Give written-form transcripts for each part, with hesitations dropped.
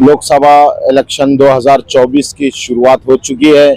Lok Sabha election 2024 की शुरुआत हो चुकी है।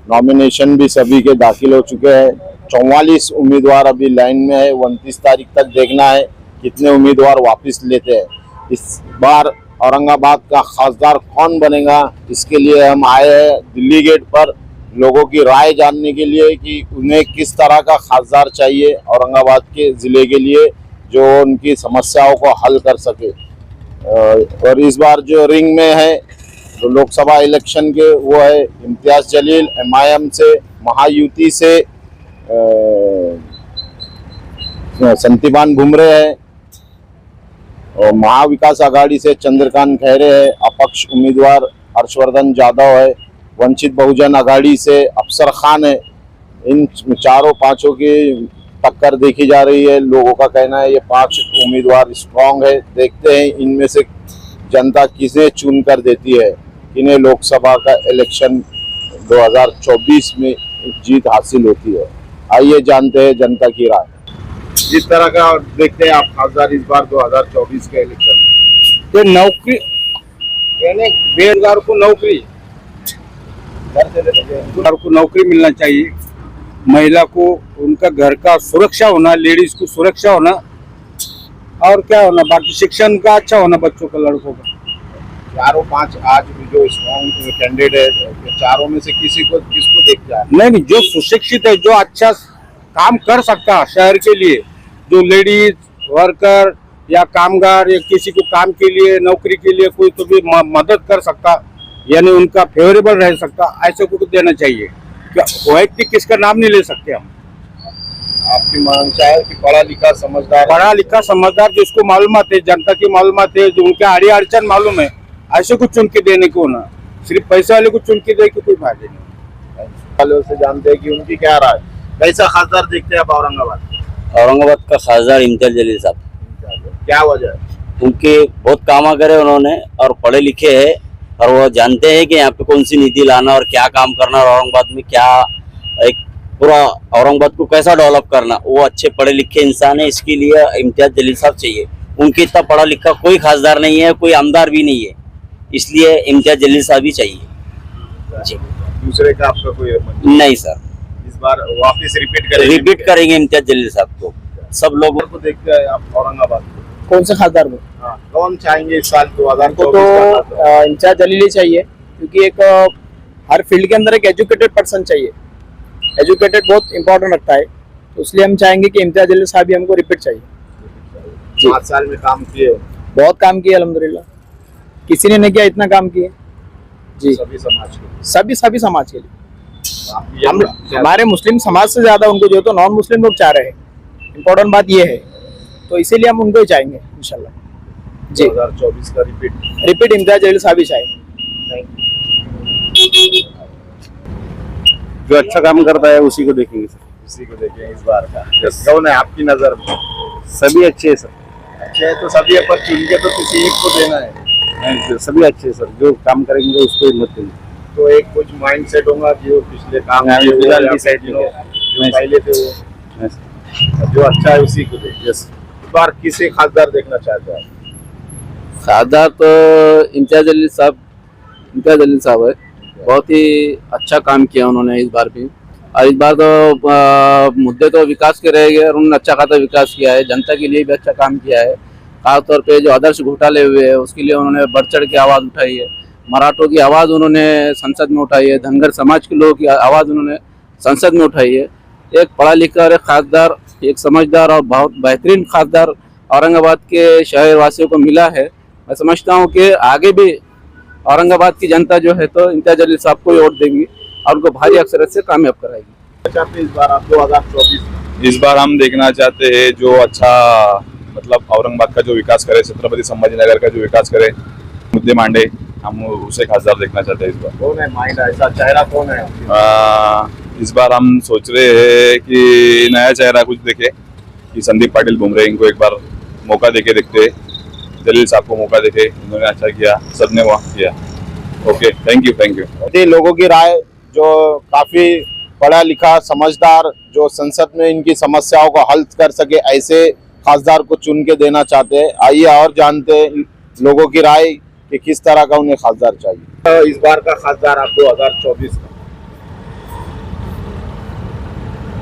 नॉमिनेशन भी सभी के दाखिल हो चुके हैं। 44 उम्मीदवार अभी लाइन में है। 29 तारीख तक देखना है कितने उम्मीदवार वापस लेते हैं। इस बार औरंगाबाद का खासदार कौन बनेगा, इसके लिए हम आए हैं दिल्ली गेट पर लोगों की राय जानने के लिए कि उन्हें किस तरह का खासदार चाहिए औरंगाबाद के ज़िले के लिए, जो उनकी समस्याओं को हल कर सके। और इस बार जो रिंग में है जो लोकसभा इलेक्शन के, वो है इम्तियाज जलील MIM से, महायुति से संतीबान भुमरे है, और महाविकास आघाड़ी से चंद्रकांत खैरे है, अपक्ष उम्मीदवार हर्षवर्धन जाधव है, वंचित बहुजन आघाड़ी से अफसर खान है। इन चारों पांचों की टक्कर देखी जा रही है। लोगों का कहना है ये 5 उम्मीदवार स्ट्रांग है। देखते हैं इनमें से जनता किसे चुन कर देती है, इन्हें लोकसभा का इलेक्शन 2024 में जीत हासिल होती है। आइए जानते हैं जनता की राय। जिस तरह का देखते हैं आप खासदार इस बार 2024 के इलेक्शन, तो नौकरी यानी बेरोजगार को नौकरी, को नौकरी मिलना चाहिए। महिला को उनका घर का सुरक्षा होना, लेडीज को सुरक्षा होना, और क्या होना, बाकी शिक्षण का अच्छा होना बच्चों का, लड़कों का। चारों 5 आज जो स्ट्रॉन्ग कैंडिडेट है, चारों में से किसको देखते हैं? नहीं, जो सुशिक्षित है, जो अच्छा काम कर सकता है शहर के लिए, जो लेडीज वर्कर या कामगार या किसी को काम के लिए, नौकरी के लिए कोई तो भी मदद कर सकता, यानी उनका फेवरेबल रह सकता, ऐसे को देना चाहिए। वैयक्तिक किसका नाम नहीं ले सकते हम। आपकी मंशा है कि पढ़ा लिखा समझदार जिसको मालूमात है, जनता की मालूमात है, जो उनके आड़ी अड़चन मालूम है, ऐसे को चुन के देने को ना, सिर्फ पैसे वाले को चुन के दे के कोई फायदा नहीं। वालों से जानते हैं कि उनकी क्या राय, कैसा खासदार देखते हैं आप औरंगाबाद? औरंगाबाद का खासदार इम्तियाज जलील साहब। क्या वजह है? उनके बहुत काम करे उन्होंने, और पढ़े लिखे हैं, और वो जानते हैं कि यहाँ पे कौन सी नीति लाना और क्या काम करना, और औरंगाबाद में क्या एक पूरा औरंगाबाद को कैसा डेवलप करना, वो अच्छे पढ़े लिखे इंसान है। इसके लिए इम्तियाज जलील साहब चाहिए। उनके इतना पढ़ा लिखा कोई खासदार नहीं है, कोई आमदार भी नहीं है, इसलिए इम्तियाज जलील साहब ही चाहिए जी। दूसरे का आपका कोई नहीं सर, इस बार वापस रिपीट करेंगे इम्तियाज जलील साहब को। सब लोगों को देखते हैं आप औरंगाबाद को, कौन से खासदार को? हाँ, कौन चाहेंगे इस साल 2024 तो इम्तियाज जलील ही चाहिए, क्योंकि एक हर फील्ड के अंदर एक एजुकेटेड पर्सन चाहिए। एजुकेटेड बहुत इंपॉर्टेंट रखता है, तो इसलिए हम चाहेंगे कि इम्तियाज जलील साहब भी हमको रिपीट चाहिए। 5 साल में काम किए, बहुत काम किए अल्हम्दुलिल्लाह, किसी ने नहीं किया इतना काम किए जी। सभी समाज के, सभी समाज के लिए। हम हमारे मुस्लिम समाज से ज्यादा उनको जो तो नॉन मुस्लिम लोग चाह रहे हैं। इम्पोर्टेंट बात ये है, तो इसीलिए हम उनको ही चाहेंगे इंशाल्लाह जी। 2024 का रिपीट इम्तियाज जलील साहब ही चाहेंगे। जो अच्छा काम करता है उसी को देखेंगे सर। इसी को देखें इस बार का। कौन है आपकी नजर में? सभी अच्छे हैं सर। अच्छे है तो सभी, पर चुन के तो किसी एक को देना है। नहीं, सभी अच्छे हैं सर, जो काम करेंगे उसको हिम्मत देंगे। तो एक कुछ माइंड सेट होगा जो पिछले काम जो पहले थे वो, जो अच्छा है उसी को दे। इस बार किसे खासदार देखना चाहते हैं? खासदार तो इम्तियाज जलील साहब है। बहुत ही अच्छा काम किया उन्होंने इस बार भी, और इस बार तो मुद्दे तो विकास के रह गए, और उन्होंने अच्छा खासा विकास किया है, जनता के लिए भी अच्छा काम किया है। खासतौर पे जो आदर्श घोटाले हुए हैं उसके लिए उन्होंने बढ़ चढ़ के आवाज़ उठाई है। मराठों की आवाज़ उन्होंने संसद में उठाई है, धनगर समाज के लोगों की आवाज़ उन्होंने संसद में उठाई है। एक पढ़ा लिखा और एक खासदार, एक समझदार और बहुत बेहतरीन खासदार औरंगाबाद के शहर वासियों को मिला है। मैं समझता हूँ कि आगे भी औरंगाबाद की जनता जो है तो इम्तियाज जलील साहब को ही वोट देगी और उनको भारी अक्सरियत से कामयाब कराएगी। चाहते इस बार आप 2024? इस बार हम देखना चाहते हैं जो अच्छा, मतलब औरंगाबाद का जो विकास करे, छत्रपति संभाजीनगर का जो विकास करे, मुद्दे मांडे, हम उसे खासदार देखना चाहते हैं इस बार। कौन है माइंड, ऐसा चेहरा कौन है? इस बार हम सोच रहे हैं कि नया चेहरा कुछ देखे, कि संदीप पाटिल भुमरे, इनको एक बार मौका देके देखते, जलील साहब को मौका देके, इन्होंने अच्छा किया, सबने वहाँ किया। Okay, thank you. लोगों की राय, जो काफी पढ़ा लिखा समझदार, जो संसद में इनकी समस्याओं को हल कर सके, ऐसे खासदार को चुन के देना चाहते हैं। आइए और जानते हैं लोगों की राय कि किस तरह का उन्हें खासदार चाहिए। इस बार का खासदार आप 2024 का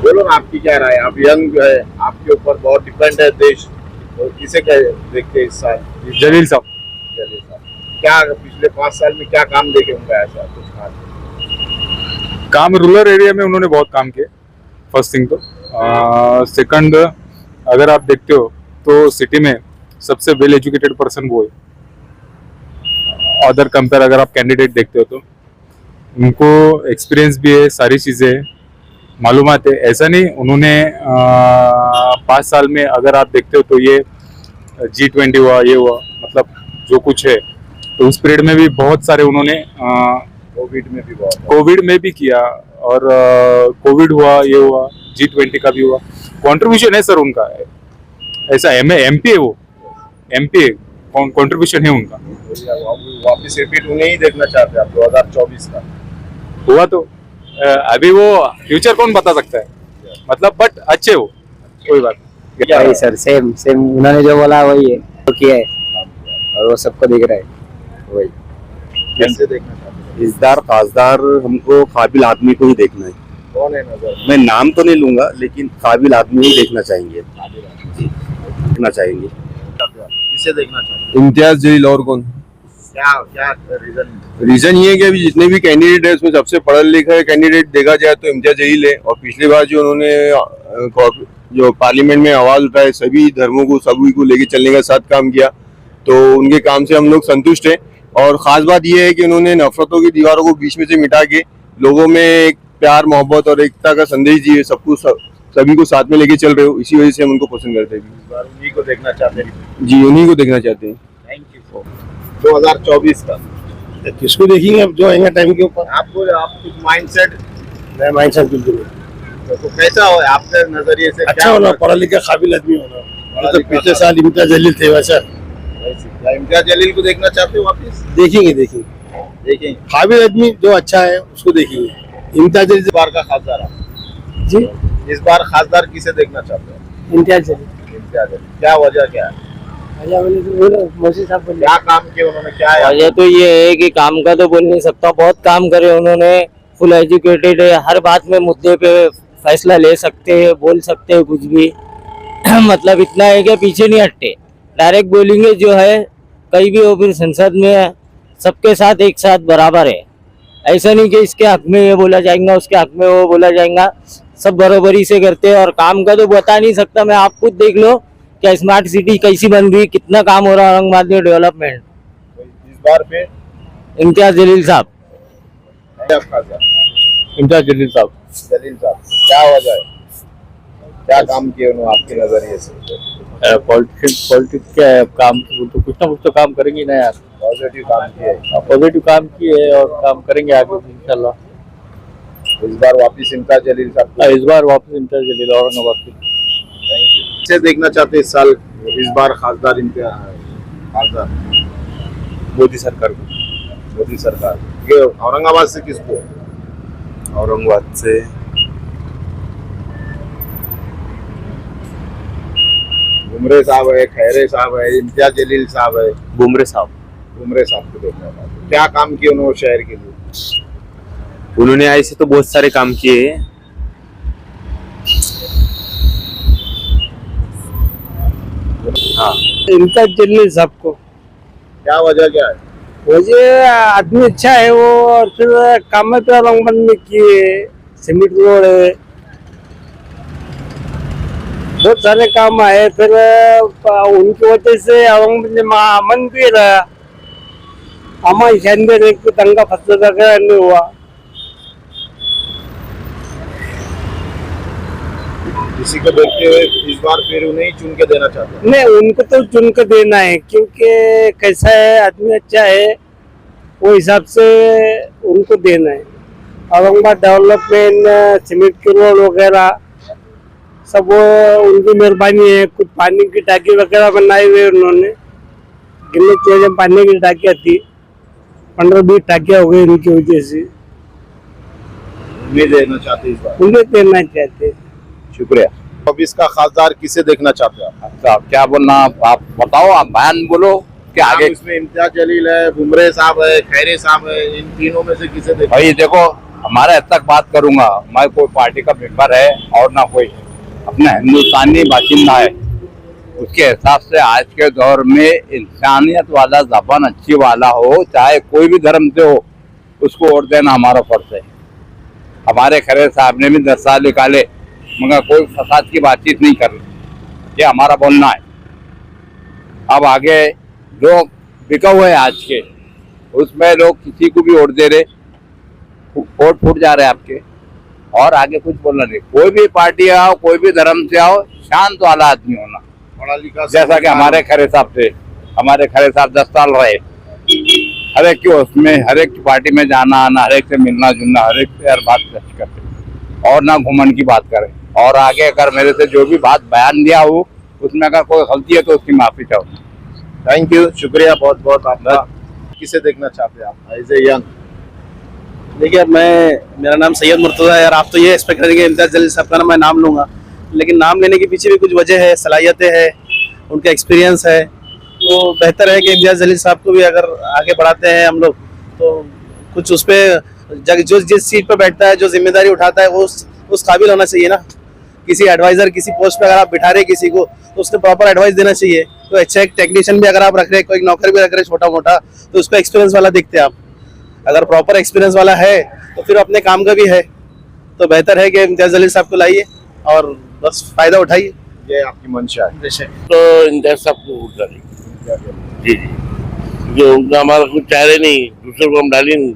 बोलो ना, आपकी क्या राय है? आप यंग है, आपके ऊपर बहुत डिपेंड है देश, तो किसे क्या देखते हैं इस साल? जलील साहब। जलील साहब क्या पिछले 5 साल में क्या काम देखे होंगे ऐसा कुछ खास? काम रूरल एरिया में उन्होंने बहुत काम किए, फर्स्ट थिंग तो। सेकंड, अगर आप देखते हो तो सिटी में सबसे वेल एजुकेटेड पर्सन वो है। अदर कंपेयर अगर आप कैंडिडेट देखते हो तो उनको एक्सपीरियंस भी है, सारी चीज़ें हैं, मालूमात है। ऐसा नहीं उन्होंने 5 साल में अगर आप देखते हो तो ये G20 हुआ, ये हुआ, मतलब जो कुछ है, तो उस पीरियड में भी बहुत सारे उन्होंने कोविड में भी किया, और कोविड हुआ, ये हुआ, G20 का भी हुआ, कंट्रीब्यूशन है सर उनका। ऐसा MP है, वो MP है, कंट्रीब्यूशन है उनका। वापिस रिपीट उन्हें ही देखना चाहते हैं आप 2024 का? हुआ तो अभी वो फ्यूचर कौन बता सकता है, मतलब बट अच्छे हो, कोई बात नहीं। वही सर, सेम सेम उन्होंने जो बोला वही है, तो किया है और वो सबको दिख रहा है वही। कैसे देखना चाहते हैं? इस बार खासदार हमको काबिल आदमी को ही देखना है। कौन है नजर? मैं नाम तो नहीं लूंगा, लेकिन काबिल आदमी ही देखना चाहेंगे, देखना चाहेंगे। किसे देखना चाहते हैं? इम्तियाज जलील। और कौन? क्या क्या रीजन? रीजन ये है कि अभी जितने भी कैंडिडेट है उसमें सबसे पढ़ा लिखा कैंडिडेट देखा जाए तो इम्तियाज जलील है। और पिछली बार जो उन्होंने जो पार्लियामेंट में आवाज उठाए, सभी धर्मों को, सभी को लेके चलने का साथ काम किया, तो उनके काम से हम लोग संतुष्ट हैं। और खास बात यह है कि उन्होंने नफरतों की दीवारों को बीच में से मिटा के लोगों में एक प्यार, मोहब्बत और एकता का संदेश दिए, सबको सभी को साथ में लेके चल रहे हो, इसी वजह से हम उनको पसंद करते हैं। इस बार उन्हीं को देखना चाहते हैं। जी, उन्हीं को देखना चाहते हैं। Thank you. 2024 का किसको देखेंगे अब जो आएंगे टाइम के ऊपर? आपको आप कुछ माइंडसेट मैं माइंड सेट बिल्कुल नहीं। तो कैसा हो आपके नजरिए से? अच्छा होना, पढ़ा लिखा काबिल आदमी होना। तो पिछले साल इम्तियाज जलील थे, वैसा क्या इम्तियाज जलील को देखना चाहते हो वापिस? देखेंगे देखेंगे काबिल आदमी जो अच्छा है उसको देखेंगे। इम्तियाज जलील इस बार का खासदार आप? जी, इस बार खासदार किसे देखना चाहते हो? इम्तियाज जलील। इम्तियाज जलील। क्या वजह क्या है? मोदी साहब बोले क्या काम किया उन्होंने? क्या है? वजह तो ये है कि काम का तो बोल नहीं सकता, बहुत काम करे उन्होंने, फुल एजुकेटेड है, हर बात में मुद्दे पे फैसला ले सकते हैं, बोल सकते हैं कुछ भी मतलब इतना है कि पीछे नहीं हटते, डायरेक्ट बोलेंगे जो है, कहीं भी हो, फिर संसद में सबके साथ एक साथ बराबर है। ऐसा नहीं कि इसके हक में ये बोला जाएगा, उसके हक में वो बोला जाएगा, सब बराबरी से करते हैं। और काम का तो बता नहीं सकता, मैं, आप खुद देख लो क्या स्मार्ट सिटी कैसी बन रही, कितना काम हो रहा है औरंगाबाद में, डेवलपमेंट। इस बार पे इम्तियाज जलील साहब। खासदार इम्तियाज जलील साहब। जलील साहब, क्या वजह है? क्या काम किए उन्होंने आपके नजरिए से? पॉलिटिक्स क्या है, काम तो कुछ ना कुछ तो काम करेंगे ना यार। पॉजिटिव काम किए। पॉजिटिव काम किए और काम करेंगे आगे इंशाल्लाह। इस बार वापिस इम्तियाज जलील साहब? इस बार वापस इम्तियाज जलील औरंगाबाद की। किसे देखना चाहते इस साल, इस बार खासदार खासदार? मोदी सरकार को। मोदी सरकार। ये औरंगाबाद से किसको? औरंगाबाद से बुमरे साहब है, खैरे साहब है, इम्तियाज जलील साहब है। बुमरे साहब। बुमरे साहब को देखना चाहते हैं। क्या काम किए उन्होंने शहर के लिए? उन्होंने ऐसे तो बहुत सारे काम किए हैं। हाँ, इम्तियाज जलील साहब को। क्या वजह क्या है? मुझे आदमी अच्छा है वो, और फिर काम तो औरंगाबाद में किए, सीमेंट रोड है, बहुत सारे काम आए, फिर उनकी वजह से औरंगाबाद में अमन भी रहा, हमारे शानदार एक दंगा फसला वगैरह नहीं हुआ। इसी को देखते हुए इस बार फिर उन्हें ही चुन के देना चाहते हैं। नहीं, उनको तो चुन कर देना है, क्योंकि कैसा है, आदमी अच्छा है, वो हिसाब से उनको देना है। औरंगाबाद डेवलपमेंट, सीमेंट की रोड वगैरह सब वो उनकी मेहरबानी है। कुछ पानी की टाकी वगैरह बनाई हुई उन्होंने, गिरने चाहिए पानी की टाकियाँ थी, 15-20 टाकियाँ हो गई उनकी वजह से। उन्हें देना चाहते इस बार? उन्हें देना चाहते। शुक्रिया। अब इसका खासदार किसे देखना चाहते हैं आप? क्या बोलना, आप बताओ, आप बयान बोलो। के आगे। इसमें इम्तियाज जलील है, बुमरे साहब है, खैरे साहब है, इन तीनों में से किसे देखते? भाई देखो, हमारे हद तक बात करूंगा, मैं कोई पार्टी का मेंबर है और ना कोई, अपना हिंदुस्तानी बाशिंदा है। उसके हिसाब से आज के दौर में इंसानियत वाला, ज़बान अच्छी वाला हो, चाहे कोई भी धर्म से हो, उसको वोट देना हमारा फर्ज है। हमारे खैरे साहब ने भी 10 साल निकाले, मगर कोई फसाद की बातचीत नहीं कर रही, ये हमारा बोलना है। अब आगे जो बिका हुए हैं आज के, उसमें लोग किसी को भी वोट दे रहे, वोट फूट जा रहे हैं आपके, और आगे कुछ बोलना नहीं। कोई भी पार्टी आओ, कोई भी धर्म से आओ, शांत वाला आदमी होना, पढ़ा लिखा, जैसा कि हमारे खैरे साहब थे। हमारे खैरे साहब 10 साल रहे, हर एक की उसमें, हर एक की पार्टी में जाना आना, हर एक से मिलना जुलना, हर एक से हर बात करते, और ना घुमंड की बात करें। और आगे अगर मेरे से जो भी बात बयान दिया हो, उसमें अगर कोई गलती है तो उसकी माफी चाहो। थैंक यू, शुक्रिया बहुत बहुत आपका। किसे देखना चाहते हैं आप एज ए यंग? देखिए, मेरा नाम सैयद मुर्तज़ा है यार। आप तो ये एक्सपेक्ट करेंगे इम्तियाज जलील साहब का ना मैं नाम लूँगा, लेकिन नाम लेने के पीछे भी कुछ वजह है, सलाहियतें हैं, उनका एक्सपीरियंस है। तो बेहतर है कि इम्तियाज जलील साहब को भी अगर आगे बढ़ाते हैं हम लोग, तो कुछ उस पर जो जिस सीट पर बैठता है, जो जिम्मेदारी उठाता है, वो उस काबिल होना चाहिए ना। किसी एडवाइज़र, किसी पोस्ट पे अगर आप बिठा रहे किसी को, तो उसको प्रॉपर एडवाइस देना चाहिए। तो अच्छा एक टेक्नीशियन भी अगर आप रख रहे हैं, कोई नौकर भी रख रहे छोटा मोटा, तो उसको एक्सपीरियंस वाला देखते हैं आप। अगर प्रॉपर एक्सपीरियंस वाला है तो फिर अपने काम का भी है, तो बेहतर है कि इम्तियाज जलील साहब को लाइए और बस फायदा उठाइए। ये आपकी मंशा है? तो इम्तियाज साहब को वोट डालेंगे जी जी, जो उनका हमारा कुछ चाहे नहीं, दूसरे को हम डालेंगे नहीं।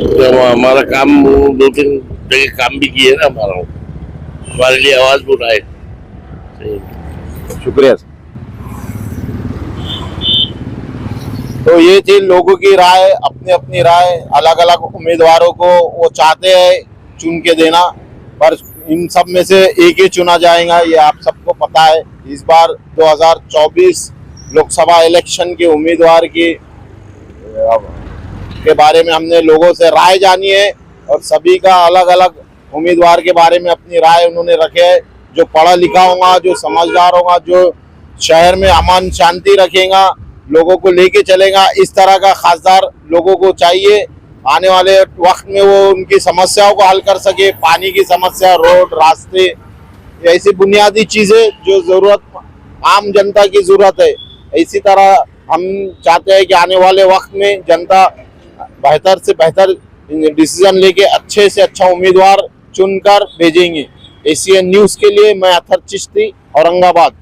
तो हमारा काम 2-3 जगह काम भी किए ना, हमारे लिए आवाज भी उठाए। शुक्रिया। तो ये थी लोगों की राय, अपनी अपनी राय, अलग अलग उम्मीदवारों को वो चाहते हैं चुन के देना, पर इन सब में से एक ही चुना जाएगा, ये आप सबको पता है। इस बार 2024 लोकसभा इलेक्शन के उम्मीदवार के बारे में हमने लोगों से राय जानी है, और सभी का अलग अलग उम्मीदवार के बारे में अपनी राय उन्होंने रखे है। जो पढ़ा लिखा होगा, जो समझदार होगा, जो शहर में अमन शांति रखेगा, लोगों को लेके चलेगा, इस तरह का खासदार लोगों को चाहिए। आने वाले वक्त में वो उनकी समस्याओं को हल कर सके, पानी की समस्या, रोड, रास्ते, ऐसी बुनियादी चीजें जो जरूरत आम जनता की जरूरत है। इसी तरह हम चाहते हैं कि आने वाले वक्त में जनता बेहतर से बेहतर डिसीजन लेके अच्छे से अच्छा उम्मीदवार चुनकर भेजेंगे। एशियन न्यूज़ के लिए मैं अथर चिश्ती, औरंगाबाद।